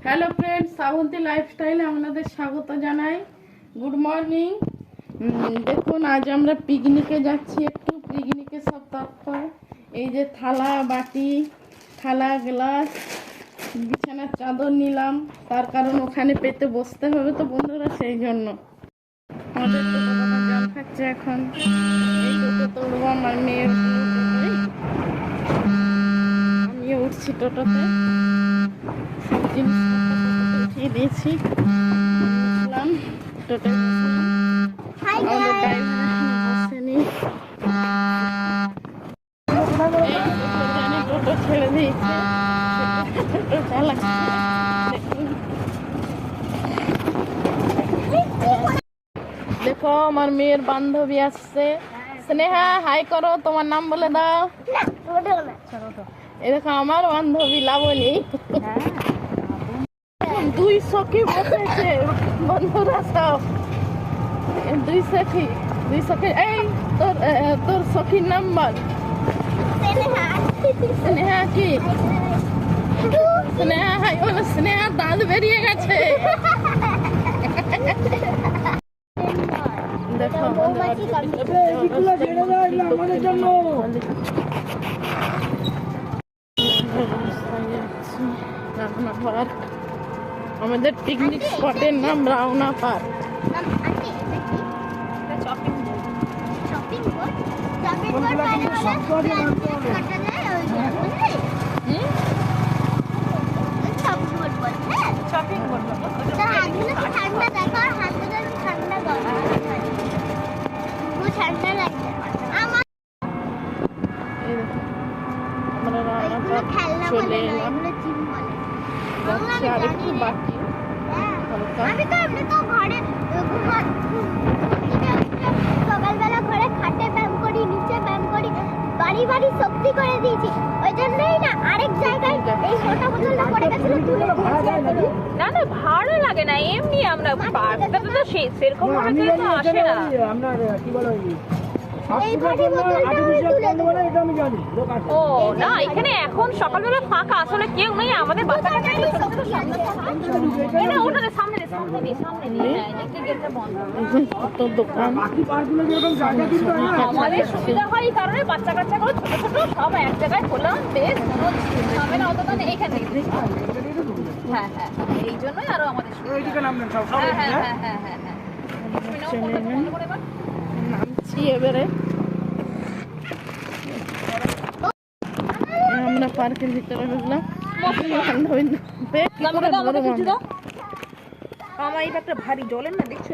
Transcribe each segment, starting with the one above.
Hello friends, Srabanti লাইফস্টাইলে আপনাদের স্বাগত জানাই। Good morning. দেখুন, আজ আমরা পিকনিকে যাচ্ছি। একটু পিকনিকে সব তাৎপর এই যে থালা বাটি, থালা গ্লাস, বিছানার চাদর নিলাম, তার কারণ ওখানে পেতে বসতে হবে তো বন্ধুরা, সেই জন্য। আমাদের টোটো জল খাচ্ছে এখন। এই টোটো তুলবো আমার মেয়ের, আমিও উঠছি টোটোতে। সব জিনিসপত্র টোটোতে উঠিয়ে দিয়েছি। বসলাম টোটোয়, আমাদের ড্রাইভার বসেনি। টোটো ছেড়ে দিয়েছে, টোটো চালাচ্ছে। দেখো আমার মেয়ের বান্ধবী আসছে। স্নেহা, হাই করো, তোমার নাম বলে দাও। এই দেখো আমার বান্ধবী লাবণী। দুই সখী বসেছে বন্ধুরা, সব দুই সখী। এই তোর সখীর নাম বল। স্নেহা কি? স্নেহা হাই বলো। স্নেহা দাঁত বেরিয়ে গেছে। দেখো রাউনা পার্ক। আমাদের পিকনিক স্পটের নাম রাউনা পার্ক। চলে এলাম, আর একটু বাকি। সকালবেলা ঘরে খাটে ব্যায়াম করি, নিচে ব্যায়াম করি, বাড়ি বাড়ি সবজি করে দিয়েছি। ওই জন্যই না আরেক জায়গায় এই ছোট বোতলটা পড়ে গেছিল, না না ভাড়া লাগে না, এমনি আমরা পার্কটা তো সেরকম ভাবে কেউ তো আসে না। আমরা কি বলো এই ভারী বোতলটা তুলে দেবো। ও না, এখানে এখন সকালবেলা ফাঁকা, আসলে কেউ নেই। আমাদের বাচ্চা কাচ্চা আমাদের সুবিধা হয় এই কারণে, বাচ্চা কাচ্চা গুলো ছোট ছোট সব এক জায়গায় খোলা, বেশ কোনো ঝামেলা অত না এখানে। হ্যাঁ হ্যাঁ, এই জন্যই আরো আমাদের নামছি এবারে। আমরা পার্কের ভিতরে ঢুকলাম। আমার এটা একটা ভারী জলের না, দেখছো?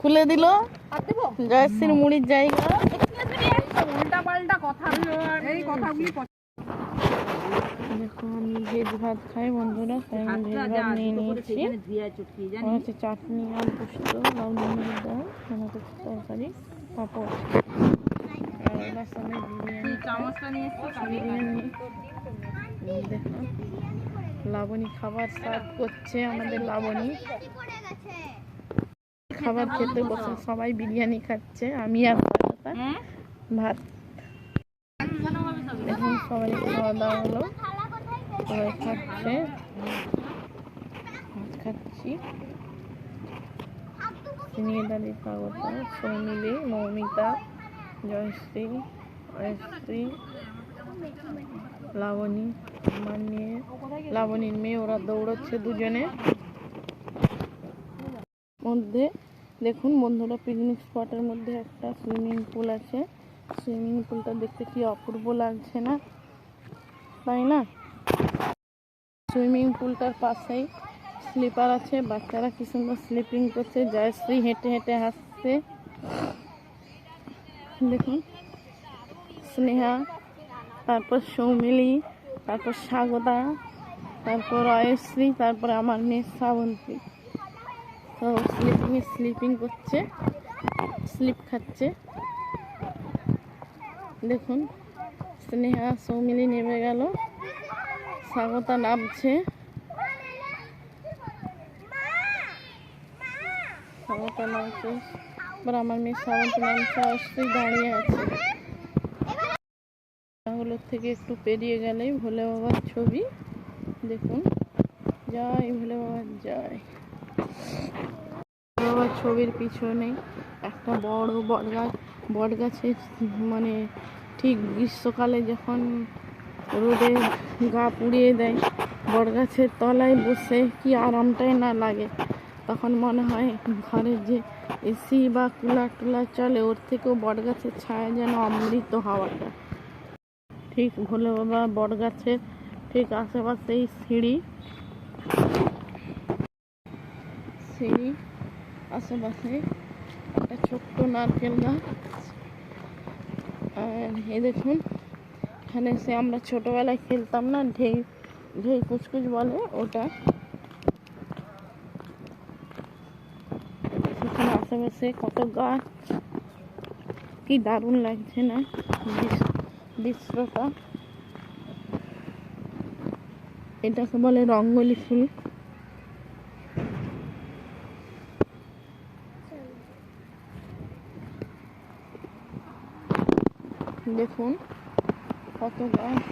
খুলে দিল জয়শ্রীর মুড়ির জায়গা। উল্টা পাল্টা কথা, এই কথাগুলি। দেখো আমি ভেজ ভাত খাই বন্ধুরা, তাই আমি ভেজ ভাত নিয়ে নিয়েছি। হচ্ছে চাটনি, আলু পোস্ত, লাউ ডাল, তরকারি, পাঁপড়, বিরিয়ানি। দেখো লাবণী খাবার সার্ভ করছে। আমাদের লাবণী খাবার খেতে বসে, সবাই বিরিয়ানি খাচ্ছে, আমি আর ভাত। এখন সবাই খাওয়া দাওয়া হলো, সবাই খাচ্ছে, ভাত খাচ্ছি। চিনিদারি, স্বাগতা, সৌমিলি, মৌমিতা, জয়শ্রী, অয়শ্রী, লাবণী, আমার মেয়ে, লাবণীর মেয়ে, ওরা দৌড়চ্ছে দুজনে মধ্যে। দেখুন বন্ধুরা, পিকনিক স্পটের মধ্যে একটা সুইমিং পুল আছে। সুইমিং পুলটা দেখতে কি অপূর্ব লাগছে না, তাই না? সুইমিং পুলটার পাশেই স্লিপার আছে, বাচ্চারা কি সুন্দর স্লিপিং করছে। জয়শ্রী হেঁটে হেঁটে হাসছে। দেখুন স্নেহা, তারপর সৌমিলি, তারপর স্বাগতা, তারপর অয়শ্রী, তারপর আমার মেয়ে শ্রাবন্তী। তো স্লিপিং করছে, স্লিপ খাচ্ছে। দেখুন স্নেহা সৌমিলি নেমে গেল, স্বাগতা নামছে, স্বাগতা নামছে। এবার আমার মেয়ে শ্রাবন্তী নামছে, অবশ্যই দাঁড়িয়ে আছে। হলুদ থেকে একটু পেরিয়ে গেলেই ভোলে বাবার ছবি। দেখুন, জয় ভোলে বাবার জয়। ভোলে বাবার ছবির পিছনে একটা বড় বটগাছের মানে ঠিক গ্রীষ্মকালে যখন রোদে গা পুড়িয়ে দেয়, বটগাছের তলায় বসে কি আরামটাই না লাগে। তখন মনে হয় ঘরের যে এসি বা কুলার টুলার চলে, ওর থেকেও বটগাছের ছায়া যেন অমৃত হাওয়াটা। ঠিক ভোলে বাবা বটগাছের ঠিক আশেপাশেই সিঁড়ি আশেপাশে একটা ছোট্ট নারকেল গাছ। আর এই দেখুন, এখানে সে আমরা ছোটবেলায় খেলতাম না, ঢেই কুচকুচ বলে ওটা। সেখানে আশেপাশে কত গাছ, কি দারুণ লাগছে না দৃশ্যটা। এটাকে বলে রঙ্গলি ফুল। দেখুন কত গাছ,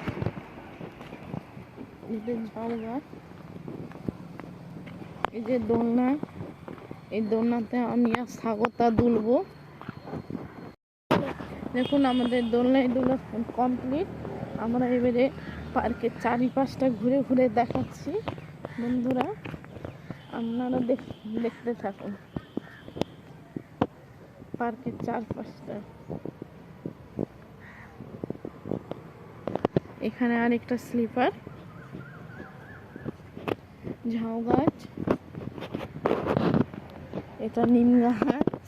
ঝাউ গাছ। এই যে দোলনা, এই দোলনাতে আমি আর স্বাগতা দুলবো। দেখুন আমাদের দোলনায় দুলা কমপ্লিট। আমরা এবারে পার্কের চারিপাশটা ঘুরে ঘুরে দেখাচ্ছি বন্ধুরা, আপনারা দেখতে থাকুন পার্কের চারপাশটা। এখানে আরেকটা স্লিপার, ঝাউ গাছ, এটা নিম গাছ,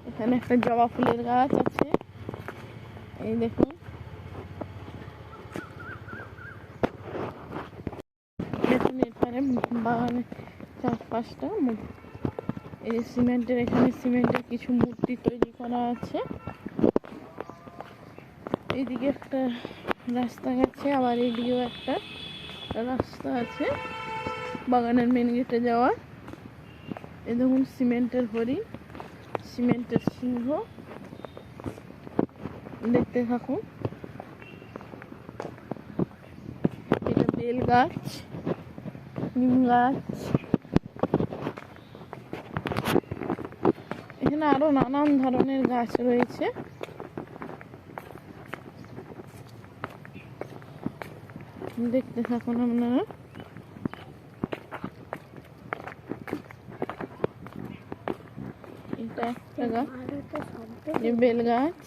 এখানে একটা জবা ফুলের গাছ আছে। এই দেখুন, দেখুন এখানে বাগানের চারপাশটা। এই যে সিমেন্টের, এখানে সিমেন্টের কিছু মূর্তি তৈরি করা আছে। এইদিকে একটা রাস্তা গেছে, আবার এইদিকেও একটা রাস্তা আছে বাগানের মেন গেটে যাওয়ার। এই দেখুন সিমেন্টের হরিণ, সিমেন্টের সিংহ, দেখতে থাকুন। এটা বেল গাছ, নিম গাছ, এখানে আরো নানান ধরনের গাছ রয়েছে। দেখতে থাকুন আপনারা। এটা একটা গাছ, বেল গাছ।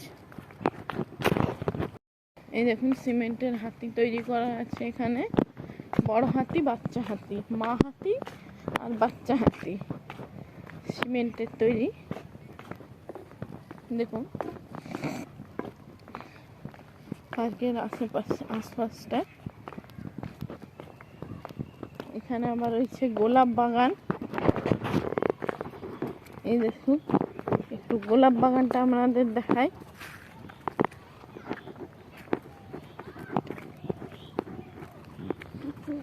এই দেখুন সিমেন্টের হাতি তৈরি করা আছে এখানে, বড় হাতি, বাচ্চা হাতি, মা হাতি আর বাচ্চা হাতি, সিমেন্টের তৈরি। দেখুন পার্কের আশপাশটা। এখানে আবার রয়েছে গোলাপ বাগান। এই দেখুন, একটু গোলাপ বাগানটা আপনাদের দেখাই।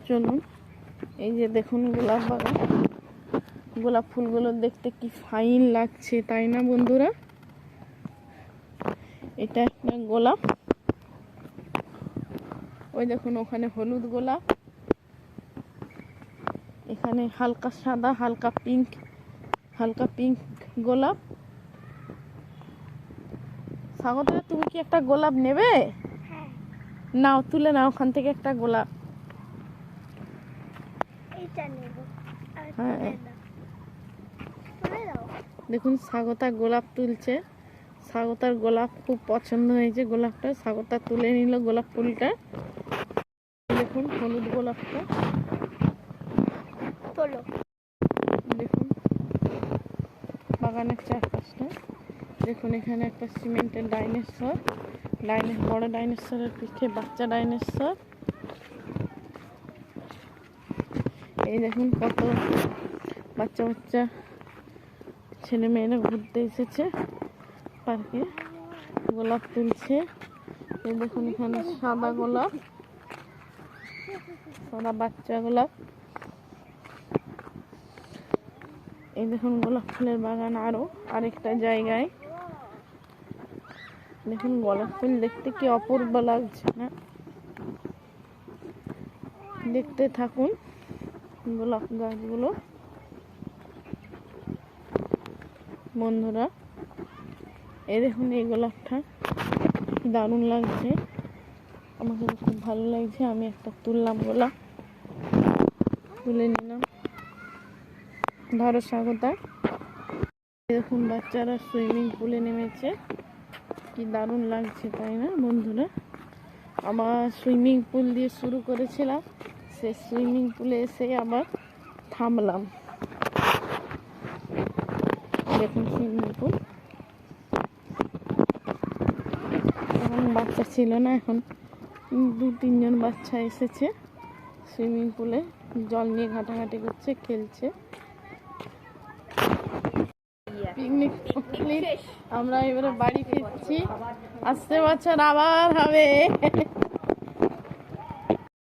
চলুন, এই যে দেখুন গোলাপ বাগান, গোলাপ ফুলগুলো দেখতে কি ফাইন লাগছে, তাই না বন্ধুরা? এটা একটা গোলাপ, ওই দেখুন ওখানে হলুদ গোলাপ, এখানে হালকা সাদা, হালকা পিঙ্ক গোলাপ। স্বাগতা, তুমি কি একটা গোলাপ নেবে? নাও, তুলে নাও ওখান থেকে একটা গোলাপ। হ্যাঁ, দেখুন স্বাগতা গোলাপ তুলছে। স্বাগতার গোলাপ খুব পছন্দ হয়েছে, গোলাপটা স্বাগতা তুলে নিল গোলাপ ফুলটা। দেখুন হলুদ গোলাপটা, দেখুন বাগানের চারপাশটা। দেখুন এখানে একটা সিমেন্টের ডাইনোসর, বড় ডাইনোসরের পিঠে বাচ্চা ডাইনোসর। এই দেখুন কত বাচ্চা ছেলে মেয়েরা ঘুরতে এসেছে পার্কে, গোলাপ তুলছে। এই দেখুন এখানে সাদা গোলাপ, ওরা বাচ্চাগুলো। এই দেখুন গোলাপ ফুলের বাগান আরো আরেকটা জায়গায়। দেখুন গোলাপ ফুল দেখতে কি অপূর্ব লাগছে না? দেখতে থাকুন গোলাপ গাছগুলো বন্ধুরা। এই দেখুন এই গোলাপটা কি দারুণ লাগছে, আমাকে তো খুব ভালো লাগছে। আমি একটা তুললাম, গোলাপ তুলে নিলাম। ধরো স্বাগতা। দেখুন বাচ্চারা সুইমিং পুলে নেমেছে, কি দারুণ লাগছে তাই না বন্ধুরা? আবার সুইমিং পুল দিয়ে শুরু করেছিলাম, সে সুইমিং পুলে এসে আবার থামলাম। দেখুন সুইমিং পুল, এখন বাচ্চা ছিল না, এখন 2-3 জন বাচ্চা এসেছে সুইমিং পুলে, জল নিয়ে ঘাটাঘাটি করছে, খেলছে। পিকনিক কমপ্লিট, আমরা এবারে বাড়ি ফিরছি। আসছে বছর আবার হবে।